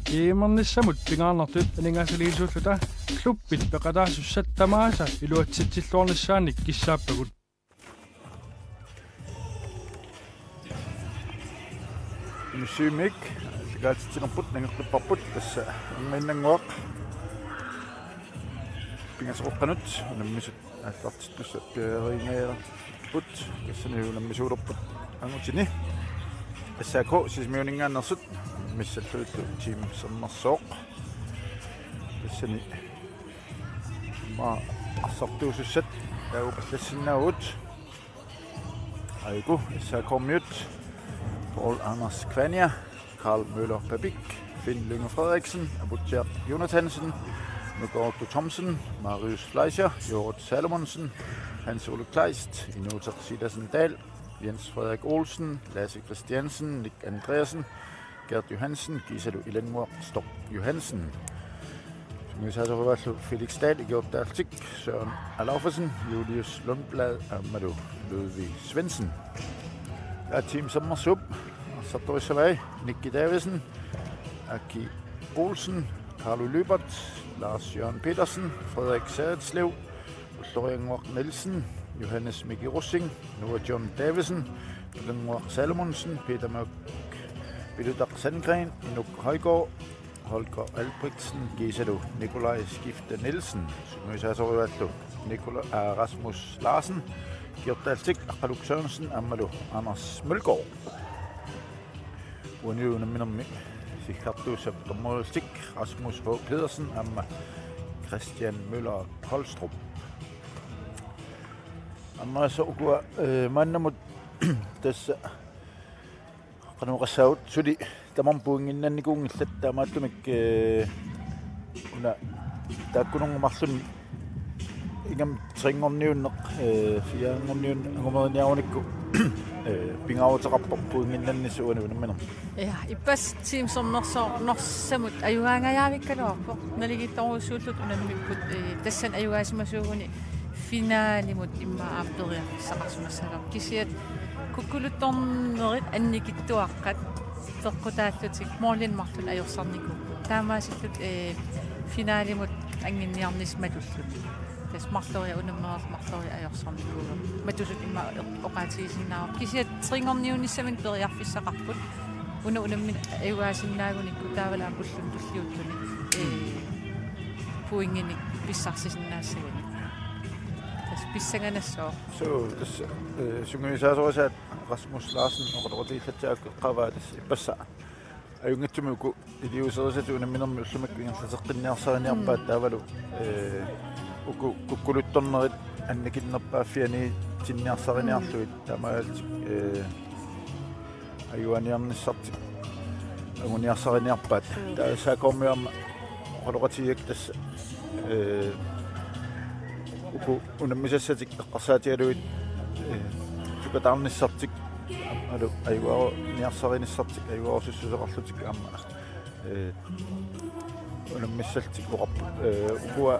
Iimernissамут пингаарнартут анингаасалиисууллута клуппит пеқалаасуссаттамааса илуатситсиллуорнissaanник киссааппагут Musik, gaatsinnerput nangerlupparput tassa imminnanguaq pingasoqqanut nammisut аллартитнусса пиариингаерпут кассаниунаммисуулерпут ангутини ассаако сисмиунингааннерсут миссаллууту тим саммерсооq кассани ма ассартуусуссат таагупаллассинаагут айгу ассаакормиут Paul Anders Kvanja, Karl Møller Babik, Finn Lynge Frederiksen, Abutjer Jonathansen, Nugordo Thomsen, Marius Fleischer, Jorrit Salomonsen, Hans Ole Kleist, Inuta Sidersen Dahl, Jens Frederik Olsen, Lasse Christiansen, Nick Andreasen, Gert Johansen, Giselu Ilenmor Stop Johansen. Felix Dahl, Gjort Daltik, Søren Alaufersen, Julius Lundblad, Amadou Ludvig Svendsen. Der er Team Sommersub, Sartori Savay, Nicky Davidsen, Aki Olsen, Carlo Lybert, Lars Jørgen Petersen, Frederik Sadetslev, Florian Morten Nielsen, Johannes Mikki Russing, Noah John Davidsen, Lundmor Salomonsen, Peter Mørk, Biludak Sandgren, Inuk Højgaard, Holger Albrechtsen, Giselu, Nikolaj Skifte Nielsen, Rasmus Larsen, Gjort Daltik, Akkaluk Sørensen, Amalu, Anders Mølgaard. Unionen minum Sighartus Abdomolstik, Rasmus H. Pedersen, Amma Christian Møller Kolstrup. Amma så går manden mod disse Ranorasaut, så de der man bor inden i gangen slet der man du ikke der kunne nogle masser ingam tringorniun fiangorniun ngomodniauniku pingautaqarparpuinginnannissuunavinamminam ja ippas team somnersamut ajugaangajaavikkaluarpo naligittoruussuullut unammipput tassan ajugaasimassuuguni finaalimut imma aaperiaqsaqarsumassalam kisiat kukkuluttornerit annikittuaqqat teqqutaatlutik morlinmartun ajorsarniku taamaasillut finaalimut anginniarnismatullut Smartoria unammerasmartoria ajorsornikuuga matusut imma oqaatigisinnaar kisiat tringorniunissamint periarfissaqarput unammin ajugaasinnaagunikku taavala akullun tulliuttuni puinginik pissarsisinnaassagunik tas pissanganassoo so tas sunguisaasorisat Rasmus Larsen oqortiillattaakku qavaatas ipassa ajungatumuku iliuserisatu unamminermi ullumakkuingerlateqqinniarsariniarpaat taavalu kukkuluttornerit annikinnerpaaffiani tinniarsariniarluit tamaaltik ajuaniarnissartik anguniarsariniarpaat taasaakormiarma qoloqatiak tassa unammisassatik eqqarsaatialuit sukatarnissartik alu ajuaro niarsarinisartik ajuarosussuseqarlutik aamma unammissaltik ukua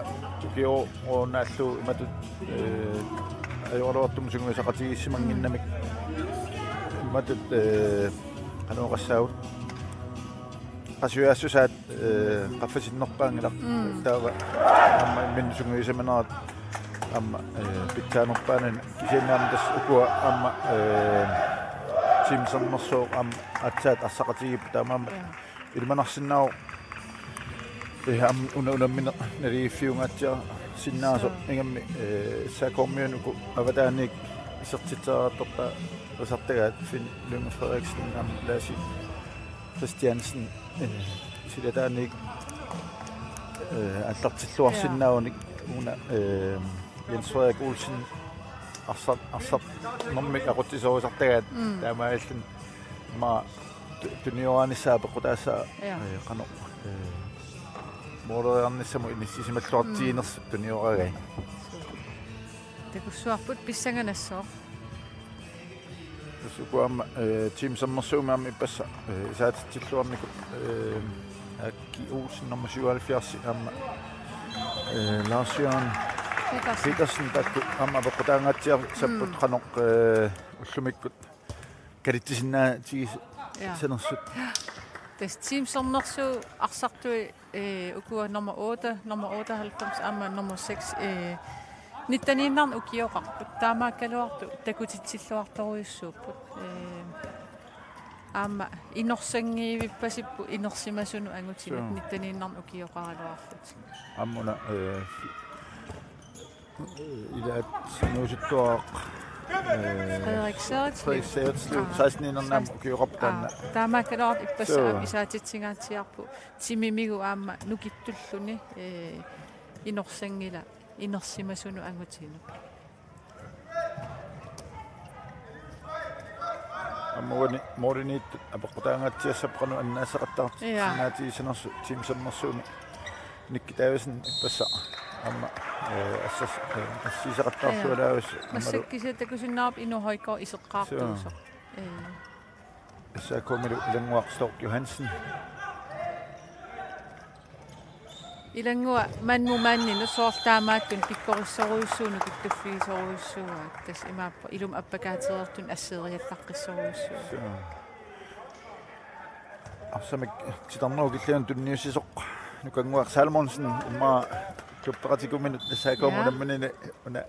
ukio onaallu imatut ajuaruartum sunguisaqatigissimanginnamik imatut qanuqassaavut qasuyaassusaat qaffasinnерpaangilaq taava amma min sunguisamaneraat amma pittaanerpaanan kisiannaarmas ukua amma simsammersooq am atsaat assaqatigip taamaamma ilmanarsinnaau am unammin nariiffiungaatsia sinnaaso ingammi saakormiunuku avataannik isertitsaartorpa usartagaat Finn Lynge Frederiksen am Lasse Christiansen silataannik allartilluarsinnaunik una Jens Frederik Olsen arsat nommik aquttisorisartagaat taamaallun ma tunioanissaapaqutaassa qano Mordernissamu inissisimalluartiinersu tunioragai takussuarput pissanganassoo sukuamma team sommersuumaam ipassa isaatitsilluarniku Aki Olsen nummer 77 amma Lars Jørgen Petersen takku amma paqutaangatsiar sapput qanoq ullumikkut kalittisinnaati sanersut Das Team som nog så aksartui ukua nummer 8, nummer 98, amma nummer 6 nitaniinnan ukioqarput taamaakkaluartu takutitsilluartoruissuupput amma inorsangiivippasippu inersimasunu angutinut nitaniinnan ukioqaraluarlut ammuna ilaat nuusuttuaq Frederik Seretslev 16-innernam ukioqartanna taamaakkaluart ippassaan isaatitsigaatiarpu timimigu aamma nukittulluni inersangila inersimasunu angutinut ammuani morinit apoqutaangaatiassapqanu annaasaqattaart naatiisanersu tiimsammersuuni nikkitaavisen ippassa amma assisaqattaarsualaavus massakkisatakusunnaarp inuhoiko iseqqaartuusoq assaakumilu ilanguaq Stork Johansen ilangua manni soortaamaakkun pikkorissoruissuunu kittuffiisoruissuugaak tas imaappa ilum appakaaterertun asseriallaqqissoruissuuga arsamik sitarnerukillian tunniussisoq nukanguaq Salmonsen imma tuppeqatikuminut nassaakuumulammanini una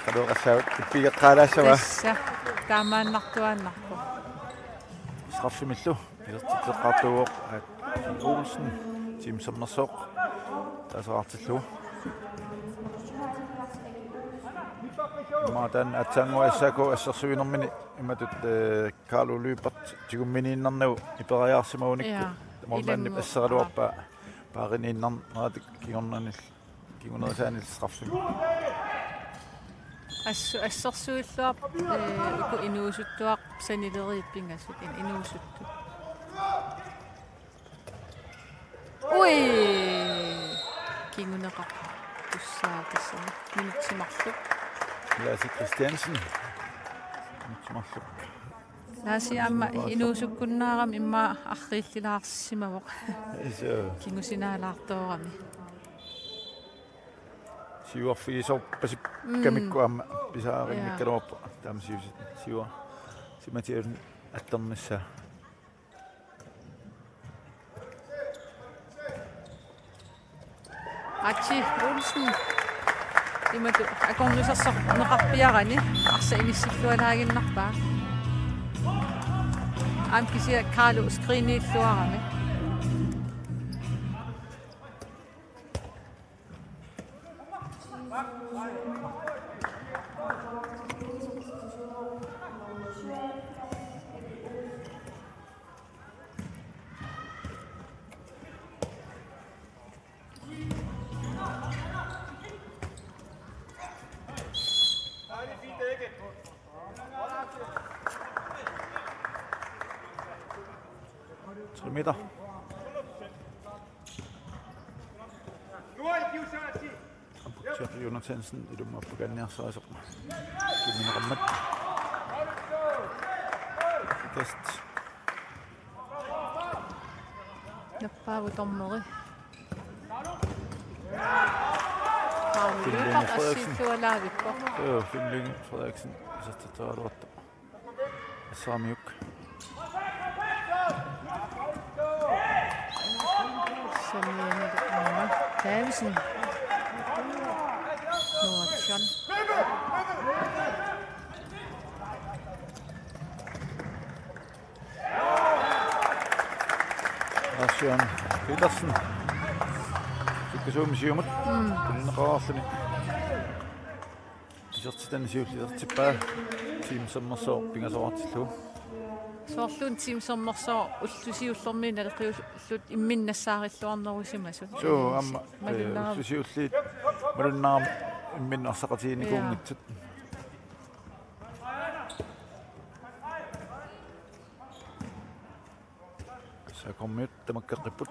qaluqassaavut ippigeqqaalaassawa tassa taamaannartuaannarpu straffimillu ilertitteqqaartuuq Olsen Team Sommersoq taasaqartillu maatan atsangu assako assersuinermini imatut Carlo Lybert tigumminiinnarnagu iperiaarsimaunikku tamormanni passeraluarpa paariniinnar kigornanil kigunersaanil straffimi assersuilluap uku inuusuttuaq sanileriippingassut inuusuttu Ui! Kinguneqaq tussaatassan minutsimarluk. Lasse Christiansen. Minutsimarluk. Laasi amma inuusukkunnaaram imma arriillilaarsimavoq. Kingusinaalaartoorami. Siuarfiisorpasip kamikku amma pisaarinnikkaluarpa taamasiusit siua simatiun attornissa Achi Olsen imatu akornusarsoq neqarpiarani arsa inissillualaaginnarpaa am kisia Carlo skriiniilluarami meter. Amputtiarri Jonathansen ilum appakanniarsaasuq. Kimmineqammat. Test. Nappaagu tormeri. Finling Frederiksen isartitaraluarta. Assaamiuk. Davidsen. Nordschon. Asjan Petersen. Sukkusum siumut. Tunneqaarluni. Isertitan siullisertippa Team Sommersoq pingasoartillu. Soorluun Team Sommersoq ullusiullermiin aleqiullut imminnassaarilluarnerusimasut. So amma ullusiulliit malunnaam imminnersaqatiinikuungitsut. Sakommut tamakkaqipput.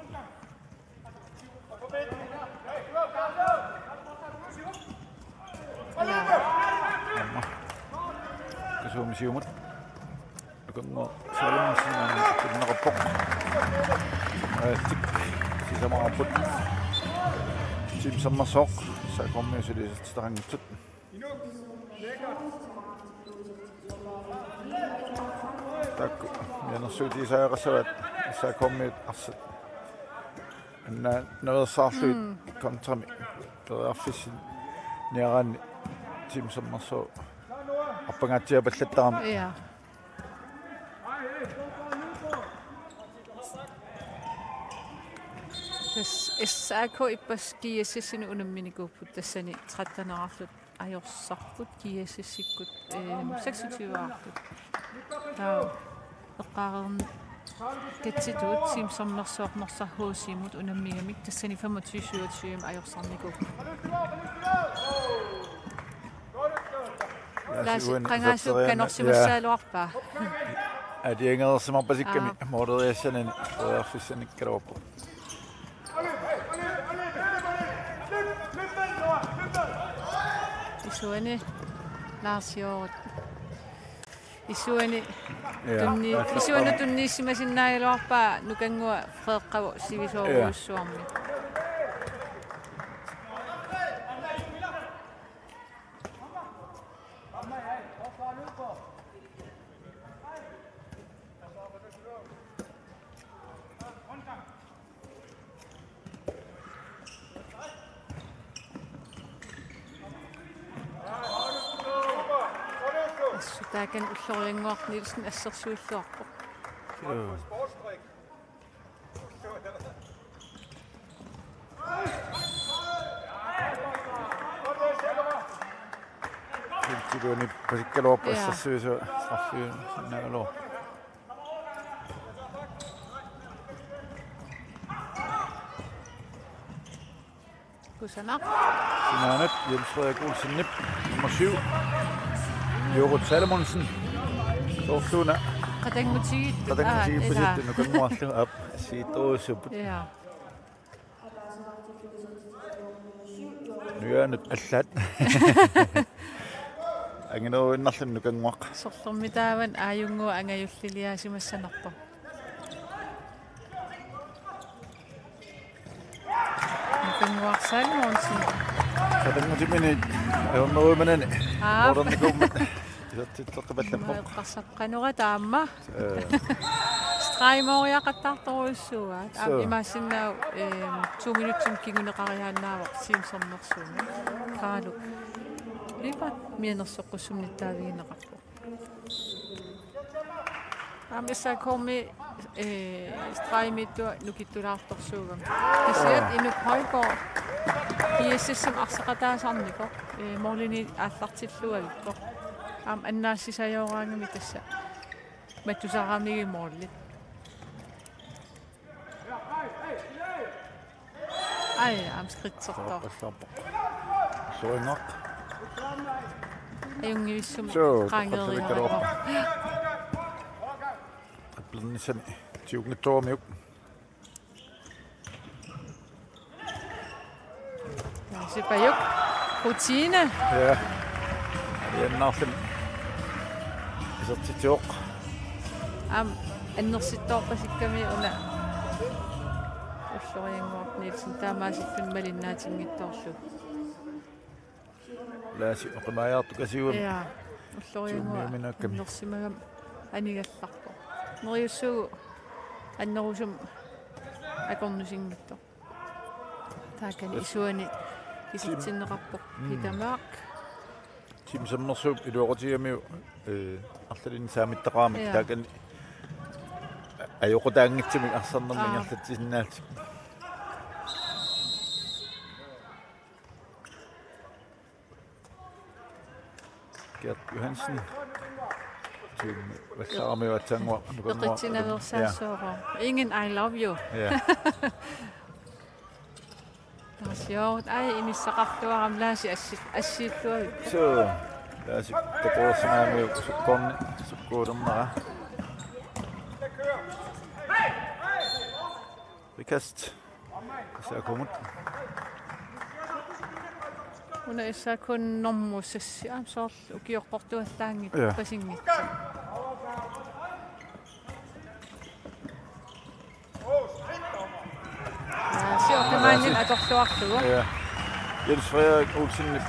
Amma kasumisiumut. Kungo Salmonsen tunneqappoq. Tik sisamaqapput. Team Sommersoq sakommiusulisertitarangitsut. Tak. Jeg søgte så jeg så så kom med altså noget særligt kontra med afisen næren team som så appangatia ballettam. Ja. SAK ippaski SS:n unamminikupput tassani 13-arlut ajorssarput kiassissikkut 26-arlut. Taa eqqaarern katsituut teamsammersoornersahuusiimut unammigamik tassani 25-27 ajorssarnikup. Laasi qangaasuk kanorsimassaaluarpaa. Adienga samapasikkami moderiasanen afissanikkaluappu. Isuani Larsio Isuani tunnissimasinnaailuarpaa nukangua Frederikkavo sivisooruussuarmi. Taken ullorianguaq Nielsen assersuulluarpo. Tiltuuni pasikkaluarpo assersuusu sarfiu sinnaalo. Kusanak. Sinanat Jens Frederik Olsen nip nummer 7. Jorut Salomonsen. Tortuna. Qatangmutigit. Qatangmutigit positti nukanguarlu ap siitoosuput. Ja. Nuyanut allat. Anginuinnarlun nukanguaq. Sorlormitaavan aajungua angajullialiasimassanarpo. Nukanguaq Salomonsen. Qatangmutimini ayunneruimanani. Orornikummat. Isattittaqaballammoq. Qassapqanuqa taamma. Straimoriaqattartoruissuat. Imaassinnaau 2 minutsim kiguneqarihaannaavoq siimsornersuumi. Qaalu. Lipa mianersoqqusumnittaavigineqarpu. Amissa kommi straimittua nukittulaartorsuugam. Kisiat inuk Højgaard. Kiassissam arsaqataasarniko. Morlini aallartilluavippo. Annaassisajooraangami tassa. Mattusaraamnigi morlit. Ai, skritsortor. Soingaq. Ajungivissum qaangeriaraqo. Aplannisani tiugnittoormiuk. Sipajuk. Rutine. Ja. Jennarlun. Isartitioq. Annersittoorpasikkami una. Ullorianguaq Nielsen taamaasippun malinnaatiнгittoorlu. Laasi oqimaajaartu kasiuam. Ja. Ullorianguaq nersimagam anigallarpo. Neriussugu annerusum akornusingitto. Taakani isuani isitsinneqarpo hitamaaq. Team sammersuup iluoqutiamiu арлалин саамиттaqaamik taakani ajoqutaangitsimi arsarnermingerlatisinaat. Gert Johansen. Vassaramiu atsanguaq nukanguaq. Qitsinaversaassoora. Ingen I love you. Ja. Sjovt. Ej, imissaqartuaram laasi assiittuavi. Så laasi taquursamaamiu sukkorni sukkuulernera. Rikast. Qasaakumut. Una issa kun nommussassi soorl ukiorqortuallaangit pasingit. Siortamaannin atorluartugu. Ja. Jens Frederik Olsen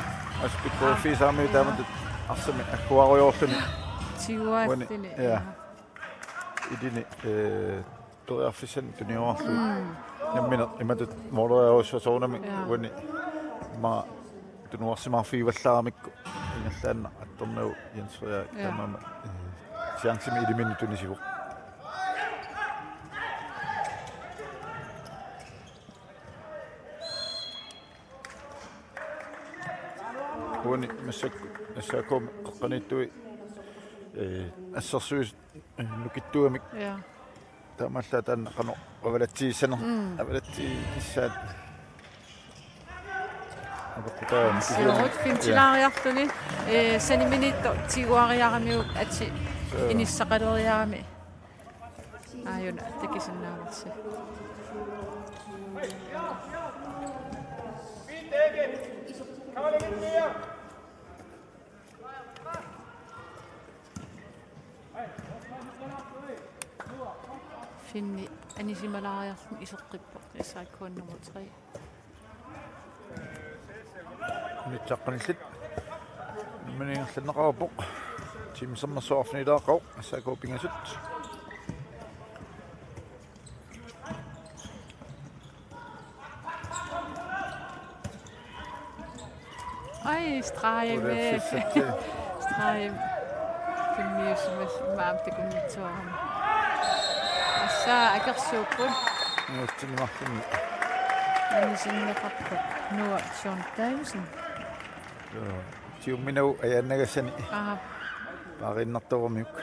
aspikkofi saami taamat arsami akkuaruyorluni. Tiguaattini. Ja. idini toriarfissan tuniorlu nammina imatut moorluarussasuunami uani ma tunuarsimarfiivallaramikku ingerlaanna attornau Jens-Frederik tamama chancemi ilimini tunisivu uani massakom qaqqanittui assarsuus nukittuamik tamalla tan qano avalatsiissana avalatti issaat apoqutaam siorut fintilariartuni saniminitto tiguariaramiuk ati inissaqaleriarami ayuna takisannaavitsi finni anisimalariarlun iseqqippo issaakkuan nummer 3 nitsaqqanillit miningерланеqarpoq timsammassuarfnilaaqau assaakuu pingasut ai strajem strajem finniusmas maamtakunnitsuaram assa akersuuppun nuutsinnimarlunni anisinneqarpoq nuа Sean Davison tiumminau ajaannagassani paaqinnartormiuk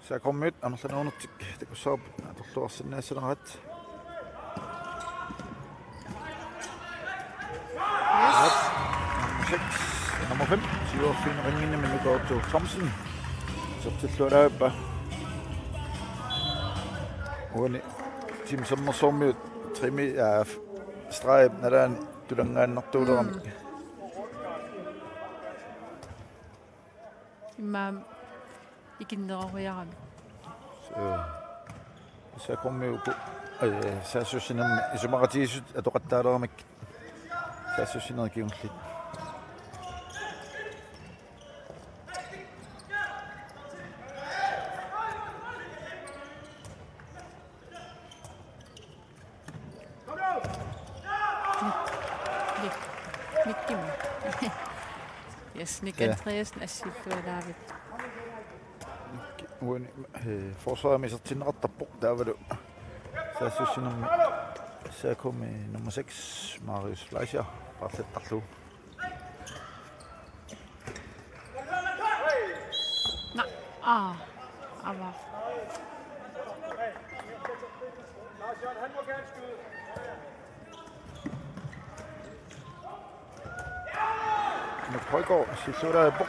saaqormiut anerlanuunertik takussaap atorluarsinnaassanerat nummer 5 Siverfin ringende med Nugato Thomsen så til Florida uani tim sommersommut trimi af strejb nadan tulangaannartuuleram imma ikinneroriarami så kommer jo på sassusinam isumaqatiisut atoqattaaleramik sassusinerkiunlit Nick Andreasen assittualaavit uani forsvarsmæssigt der var det så synes jeg så kom nummer 6 Marius Fleischer parlettarlu aber med Højgaard så der buk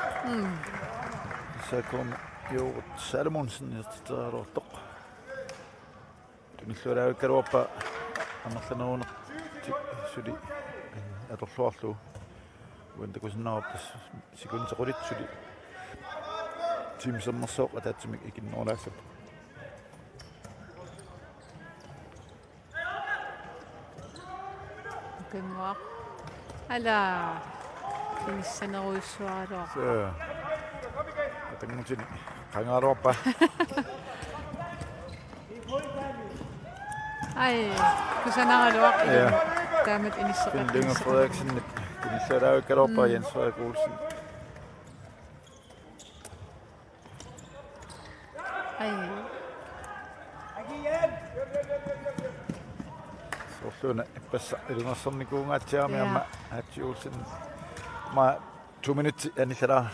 så kom jo Salomonsen der dok den så der Europa anerlanuun suli atorluarlu uanta kusinnaarpas sikunsequlit suli timsammersoq ataatsimik ikinnoorlaassap Gymor. Ala. Finissaneruissuaraloa. Så. Atangutin qangaruarpa. Ai, kusanaraluaq. Taamat inissaqat. Inger Frederiksen, Finissaneruissuaraloa Jens Frederik Olsen. Ai. Sorluna ipassa ilungersornikuungaatiarmi amma Hatsi Olsen ma 2 minutes anissara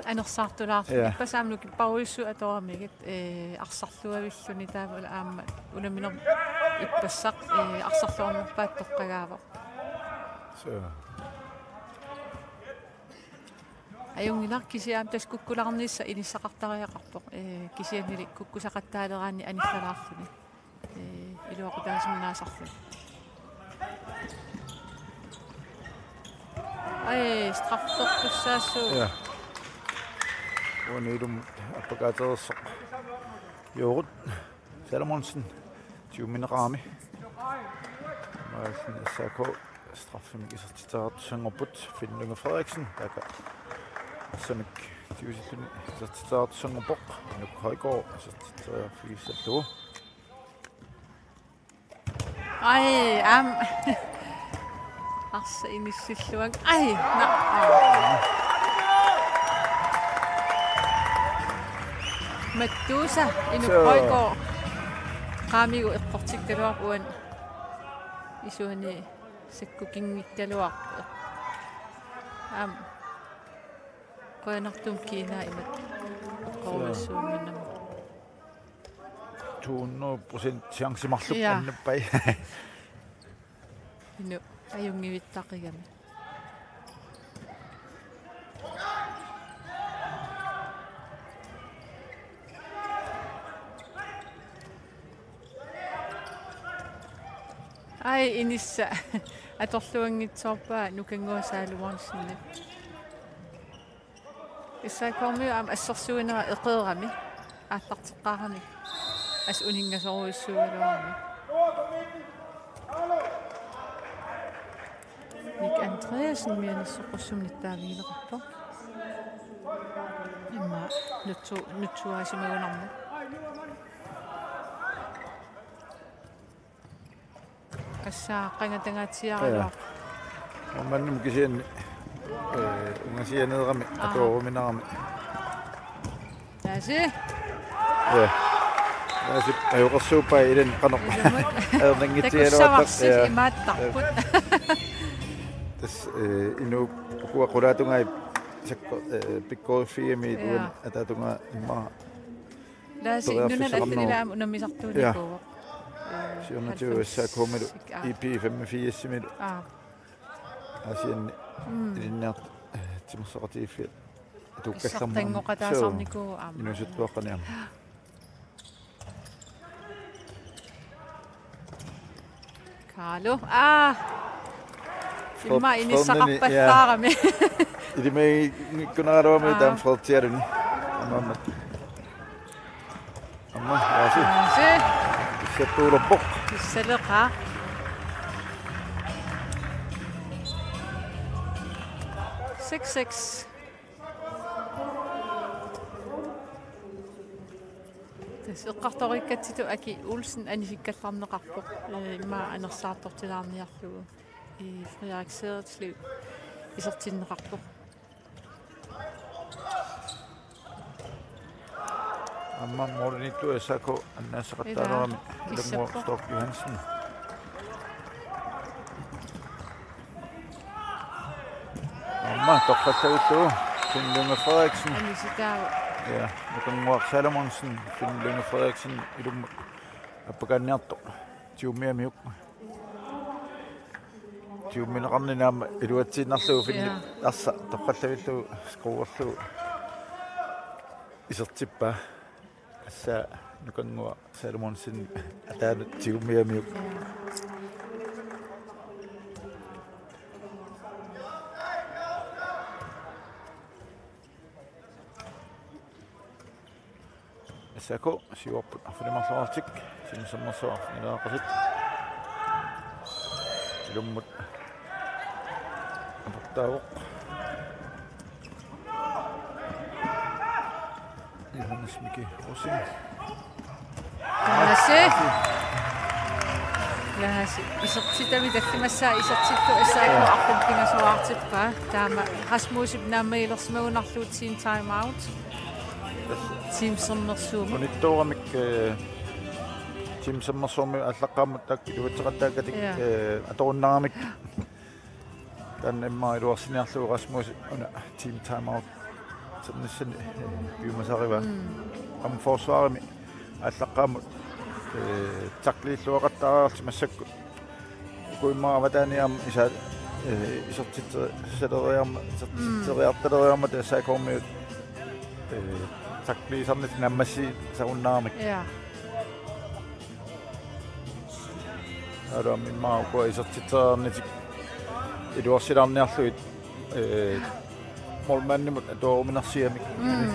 Anersartulaartu ippasaamnuk paruissu atoramigit arsarluavilluni taamula aamma unaminer ippassaq arsarluornerpaat toqqagaava. Så. Ajungilar kisiaam taskukkularnissa inissaqartariaqarpoq kisiannili kukkusaqattaaleeraanni anissalaarluni iluoqutaasminaasarlu. Ai, straftorpussaasu. Ja. Uanidum appagaterersoq. Jorut Salomonsen Tiuminaqaami. Maasin SAK straffemik isartitaart sangerput Finnlunge Frederiksen. Taka samik tiusilluni isartitaart sangerpoq. Nuk Højgaard isartitaart figisattu. Ej, Arsa inissilluang. Ej, na. Mattusa Nuk Højgaard. Qaamigu iqqortikkaluaq uan isuani sakkukingikkaluaq. Qoyanartum kiina imat qorussuunnam. 200% chance marlup Ja. annappai. Inu ajungivittaqigami. Ai inissa atorluangitsoorpaa nukanguasaaluarnissinni. Issaakormiu assersuinera eqeerami aallarteqqaarami as uningasoruissuugaluarami. Nik Andreasen mianissoqussumittaaviileqarpo. Imma nutsuaasimagunarmu. Kassaa qangatangaatsiaraluaq. Mannum kisian ngasianerami atooruminarami. Taasi. Ja. Taasi ajuqersuuppai ilan qanoq. Takussavarsit imaattarput. Tas inu kuaqulaatungai sakko pikkoifiami tuan atatunga imma. Taasi nunalaallanilaam unammisartuunikuuq. Siunatu SAK-milu IP 85-milu. Asian ilinnaart timersoqatiiffi tukkallarma. Tangoqataasarnikuu Inusuttuaqqaniam. Carlo. Imma inissaqarpallaarami. Ilimei kunaraluami taam Fredtiaruni. Amma yaasi. Settuuloppoq. Issaleqa. Six. Eqqartorikkatitu aki Olsen anisikkallarneqarpoq imma anersaartortilaarniarlugu I Frederik Sæderslev isertinneqarpoq. Amma mornittu SAK annaasaqattaalerami Ilungo Stork Johansen. Amma toqqallavullu Finnlunge Frederiksen. Anisitaavu. Ja, nukanguaq Salomonsen Finnlunge Frederiksen ilum appakanniarto tiummiamiuk. Tiummineqarninaama iluatsiinarlugu Finni arsa toqqallavillu skruuerlugu isertippaa assa nukanguaq Salomonsen ataanu tiummiamiuk. SAK siuarput afalimarluartik simsammersuar ilaaqasit ilummut aportaavoq Johannes Miki Rosin Lahasi isertitami takkimassaa isertittu SAK arpintingasoartippa taama Rasmusip naamailersmagunarluut siin time out. Teamsammersuuma. Unittuuramik teamsammersuumi allaqqaamut tak iluutseqattaakatik atorunnaramik tan imma iluarsiniarlugu Rasmus una team time out sernissan yumasariva am forsvarimi allaqqaamut taqliilluaqattaararti massakku kuimma avataaniam isa isertitsereriarma isertitsereriartaleriarma SAK-mi takli sarnit nammassi saunnaarmik. Ja. Aram imma ko isertitserernitik iluarsilaarniarluit molmannimut atooruminarsiamik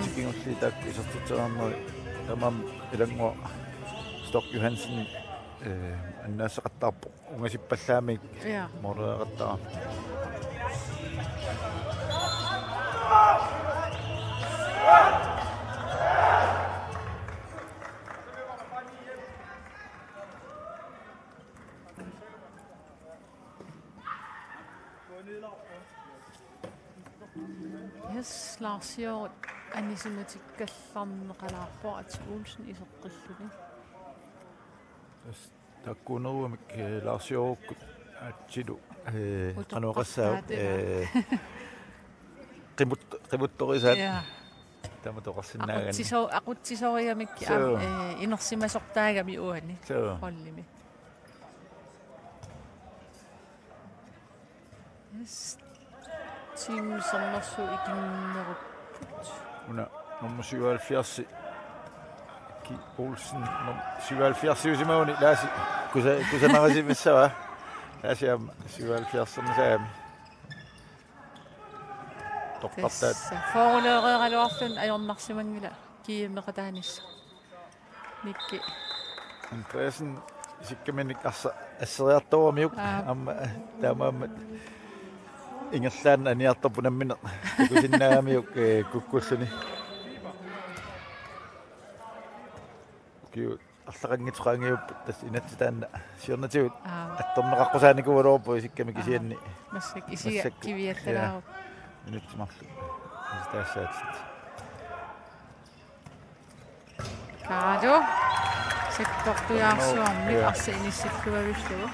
tikingulli tak isertitserernerni tamam ilangua Stork Johansen аннаасеқаттаарпо унгасиппаллаамик Ja. мореқаттаа Yes, Lars Jørg, анисиматиккалларнеқалаарпо ати Olsen исеққиллуни. таккунеруамик ларсиоруккут атсилу кануқассаа qimuttorisaat таматоқарсинаагани aqutsisoriamik инерсимасортаагами уани оллими. Yes. Team sommersu ikimmeruput. Una nummer 77 Ki Olsen 77 Simoni Lasi kusa marasi missava Lasi 77 saami toqqartaat Foruløreeraluarlun ajornarsimangila kiimmeqataanissa nikki Andreasen sikkaminik asseriartorumiuk amma taamaammat ingerlaan aniartorpunammine kusinnaamiuk kukkulluni kiu арлақангитсуqaangiuppat tas inatsitaanna siornatigut attorneqaqqusaanikuvaloorpu isikkami kisianni масsak исига кивиаллалаару минутсимарлу истаассаатит каадо сектортуяарсуарми арсииниссаккувавиллугу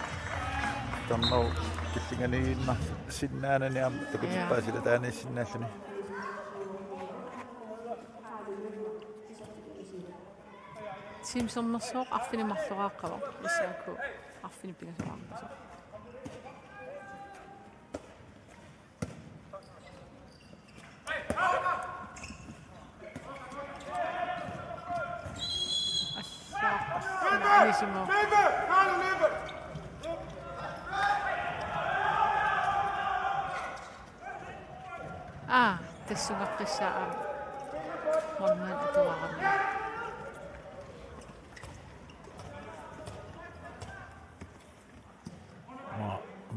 таммау киллинганиинна синнаананиам такутиппаасила тааниссиннааллуни Team sommersooq арфинимарлорааққава исааку арфини пигасорааққасо аллааққарсинааnisimo тассугаққиссаа морнан атуарами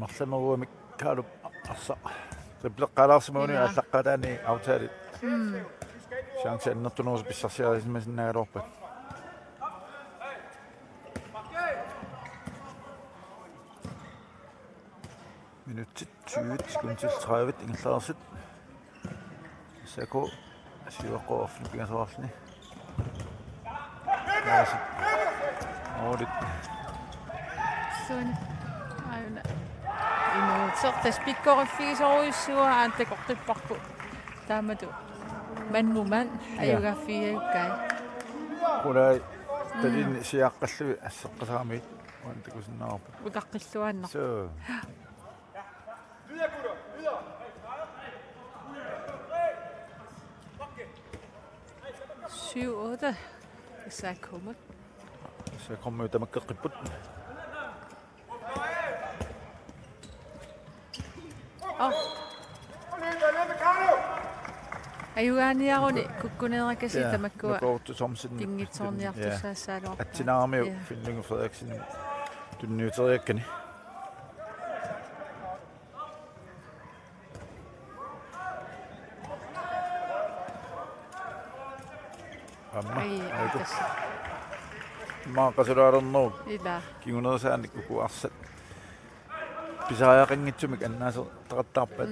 марсамаруамик кaalуп арса триплеккалаарсимауни аллаққалаани аутаалит шансе аннертунерус писсарсиарисимасиннаагалуарпат минутит 20 секундtil 30 ингерлаарсит сако сиуаққоорфни пигасоарлни яасит орит суни аюна инуутсертас пиккориффигисоруйуссуа аантакортиппарпу таамату маннуман аюгаффиаюккай кулай талин сиаққаллуи ассеққасаамит уантакусиннаарпу уқаққиллуааннар so syv 8 så kommet så kommer ut med qeqqiput аюганиаруни куккунееракаси тамаккуа коорту сомсин кингитсоорниартуссаассаалуар атсинаармиу филлингу фредериксин тунниутериаккани маақасулаарернуу ила кигунерсааник укуарсат писааяақингитсумик аннаасер тақаттаарпат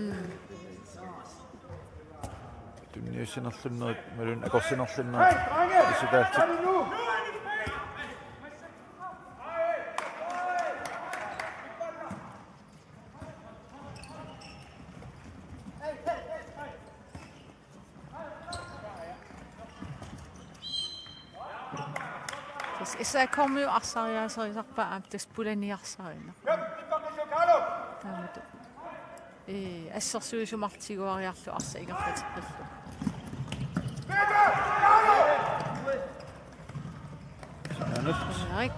тунниуссинерлуннерит малун акорсинерлуннерит исутаалтик Især kommer jo arsariasariisarpaa taspulaniarsarina. Taamatu. Assersuisumartiguariarlu arsa igarlatiqillu. Rik.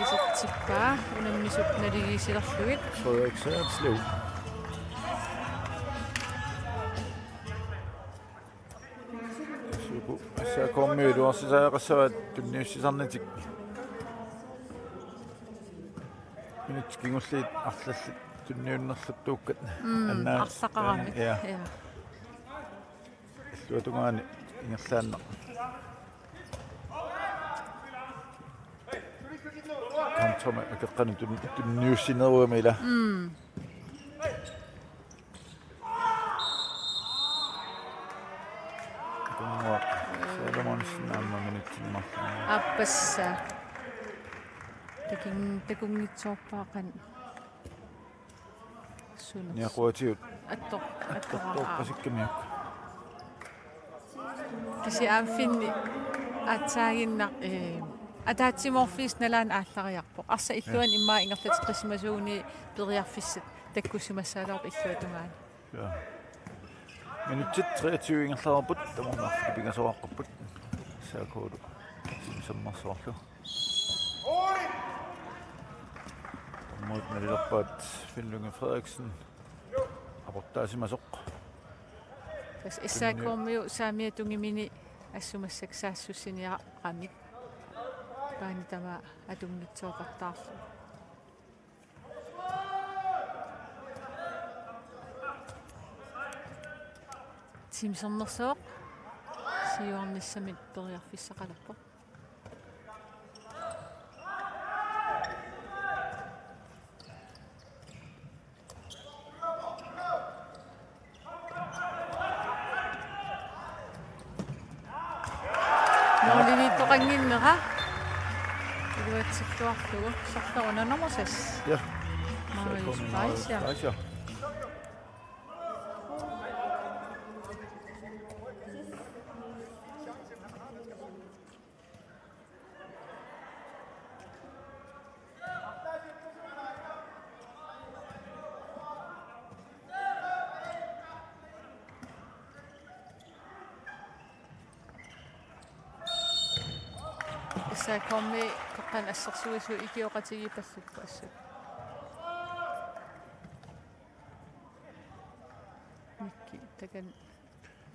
Isartippaa unammisut naligiisilerlugit. Frederiksaatsleu. Så kommer ju då så säger så att du nu ser sannet skingullit arlallit tunniunnerluttuukkat арлақарами ja luatungaani ingerlaanna kamtama akeqqanu tunniussineruamila kumma Solomonsen minuttimmarla аппасса такунгитсоорпаақан суна niaquatiut аттоқараа torpasikkammiuk киси аамфинни атсаагиннақ атаатсиморфис налаан ааллариарпо арса иллуан иммаа ингерлат қисмасууни периарфиссат таккуссимассаалерп иллуатунгаани ja minuttit 23 ingerlaarput tamarnarfi pingasoaqqupput saakuulu simsammarsoorlu mod nalilerpaat Finnlunge Frederiksen aportaasimasoq тас иссаакуумиу саамиатунгимини ассумассаксаассуссиниарамик паани тама атунгитсоопартаарлу тимсернерсоо сиуарниссамит периарфиссақалерпо нолини тоқангиннера илуатсиллуарлугу сарлеруна номерсас ja Marius Fleischer. Så kommer kan assessua ikioqatigipallukku assut nikki takan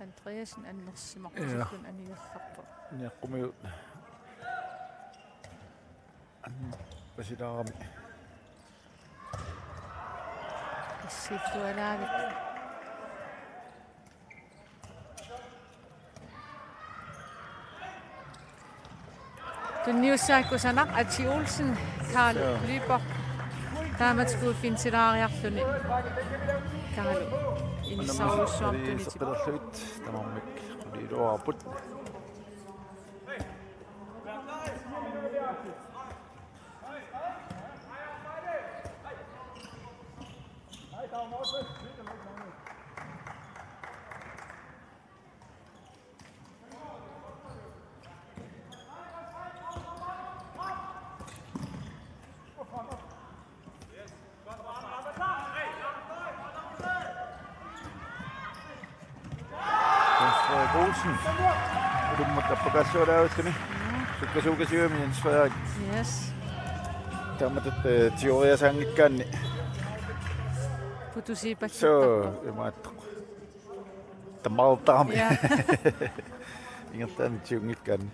Andreasen annersimartusukun anigallarpo niaqqumiut pasilaarami assitualaavik tunniussaakkusanaq Ati Olsen Karl Lyber taamatskuu finsilaariarluni Karlu inissauussuartuni seqqilerluit tamarmik quliluarput Olsen. Du må da pokazuje da uskani. Sukkasuukasiuami Jens Frederik. Yes. Tammat teoria sangikkanni. Putusipakki. So, imaat. Tamaltaami. Ja. Ingertan tiungikkanni.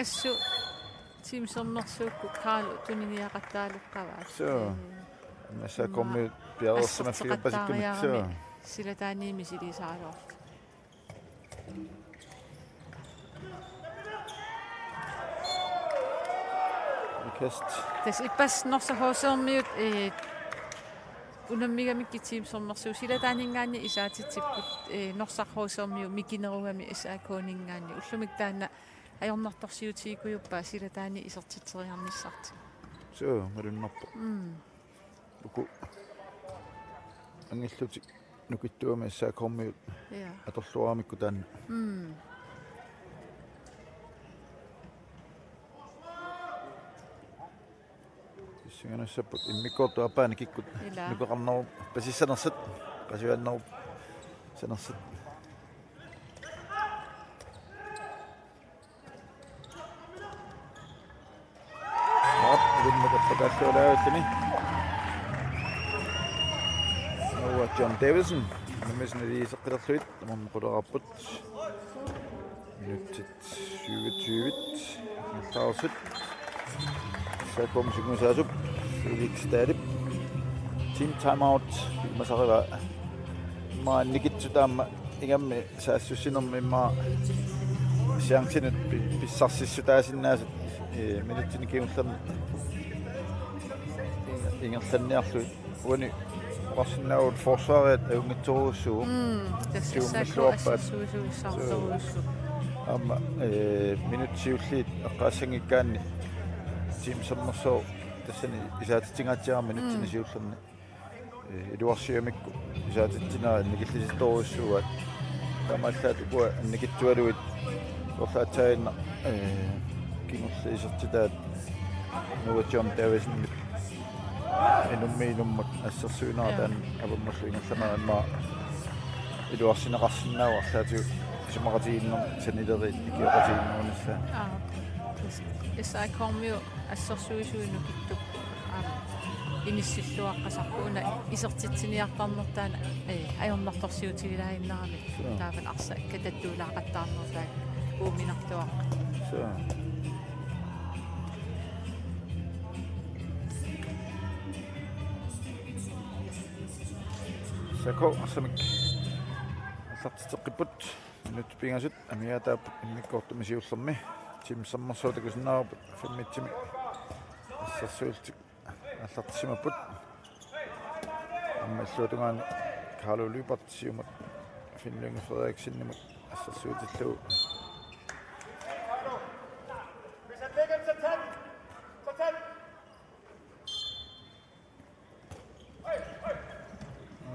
Assu Timsernersuukku Karlu tuniniaqattaaluqqavaat. So. Massa kommer bjergsama firpasikkamit. So. Sila taaniimi silisaaloort. Kast. Tas ippasnersahuusermiut unammigamikki Timsernersuuk sila taaningaanni isaatitipput norsarhuusermiu mikinerugami isaakuuningaanni ullumik taanna ajornartorsiutiikujuppa sila taani isertiteriarnissarti. So, marunnerpo. Luku. Angilluti nukittuami isaakormiut. Ja. Atorluaramikku taanna. Singanussaput immikkortu apaani kikkut nukeqarnaru pasissanersat qasuannaru sanersat Pakassualaavattani John Davidson намисна ли сеққилерлуит тамармақулеқарпут Minuttet 27. Pauset. Så kommer sig nu så Felix stadig. Team timeout. Masariva. Ma nikitsudam ingam saassussinermimma siangsinut pissarssissutaasinnaasut minuttini kiullerni ingerlanniarlu uani qarsinnaavut forsvaret aungitsoruussuu amma minutsiulliit eqqaassangikkaanni team sammersoo tassani isaatitingaatiara minuttini siullerni iluarsiamikku isaatittinaa nikillisitoruussuuat tamallaat ukua nikittualuit orlaatainna kingulliisertitaat nuutiam taavisinni inummiinummat assarsuunarataan avammalluingerlanaanmaa iluarsineqarsinnaawa orlaatiu sumaqatiinner sanileriit ikiaqatiinnerunissa Issa kommer jo assarsuisuinukittup inissilluaqqasarpuuna isertitsiniartarnertaana ajornartorsiutigilainnerami taavan arsa katattuulaaqattaarnertaak uuminartuaqqa Sako samik sartiteqqipput minut pingasut amiataaput immikortumisiullermi tim sammersuutakusinnaarput fimmitsimi assarsuultik аллартисимаппут аммаллуутунгаани Карло Либертсиумат Финлинг Фредериксиннимут ассарсуутиллугу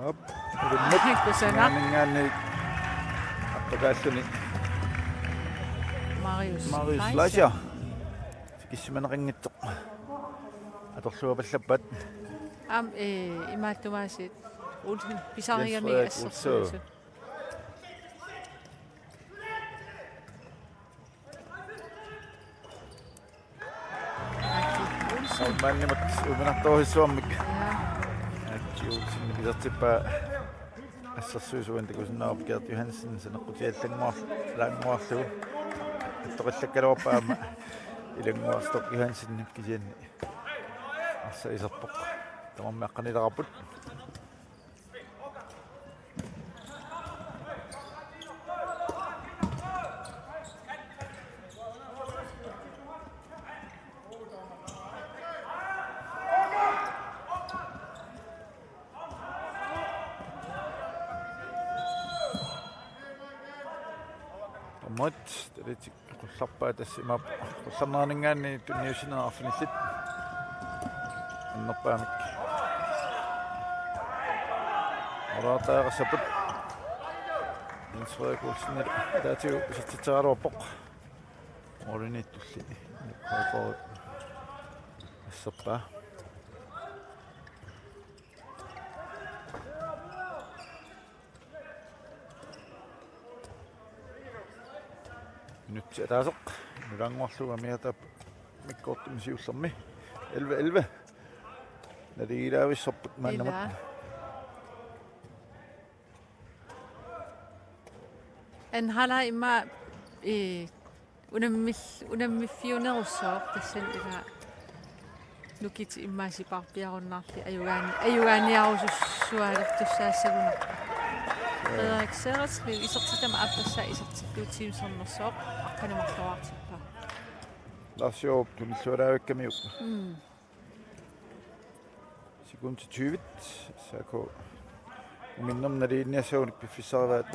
оп нингаани аттакааллуни Мариус Флашер киссиманерингитсеқ аторлуапаллаппат имааттумаасит улсин писариами ассерсуусу маннимат уминарторисуармик ачиулсинни писартиппа ассерсуусуан такусиннаарп Герт Йоханссен санеққутиаллангуар лаангуарлугу аттоқиллаккалуарпаама илангуарсток Йоханссен кисианни арса исерпоқ тамаммеққанилераппут мот тэрэтик qullarpaa tassimaap qullarneringaanni tunniusinerarfinillit аннерпаамик орартаагасапут инсфрекулснер таатиу ситситсааруаппоқ ориниттулли нуккаақорут ассерпаа nyt taasok nulanguarluga miataap mikkoortumisiullermi 11 naliilaavissorput maannamat en hala imma unammifiunerussoor tassalliga nukiti immaasiparpiarunnaarli ayugaaniarusussualertussaassaguna Frederik Sereslev isertitama appassa isertikkuut teamsernersoq aqqanimarluartippa Larsjoob tunillualaavikkamiuk sekunde 20 sako minnom naliinniassuunik piffissarivaat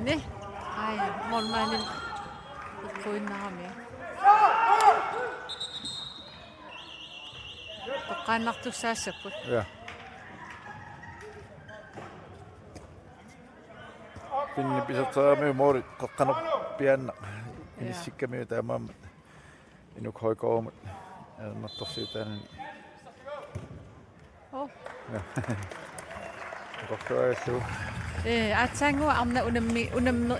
ne ai molmaanil ikkuinnaarami toqqaannartussaassaput ja pinni pisartaraami moorit qaqqaneq pianna inissikkamii taamaammat inuk hoikoomut ernartorsiutaanani qoqtuagallu атсаангуа арна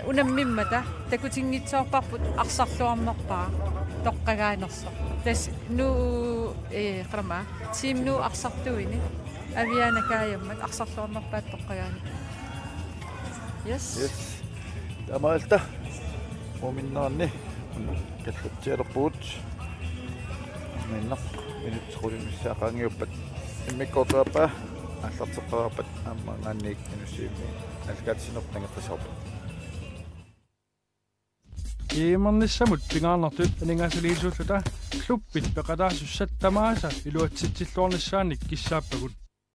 унаммиммата такутингитсоорпарпут арсарлуарнерпаа тоққагаанерсо тас ну qrama team nu aqsartuini aviana kaayammat aqsarluarnerpaat toqqajaani. Yes. Tamalta muminnaanni kallattialerpuut minneq minutsuqulimissaaqaangiuppat immikkortuappa аллартеқарапат ааммаангаанник инуссиимми алкаатсинертангеққисарпа иимерниссамут пингаарнартут анингаасалиисууллута клуппит пеқатаасуссаттамааса илуатситсиллуорниссааник киссааппагут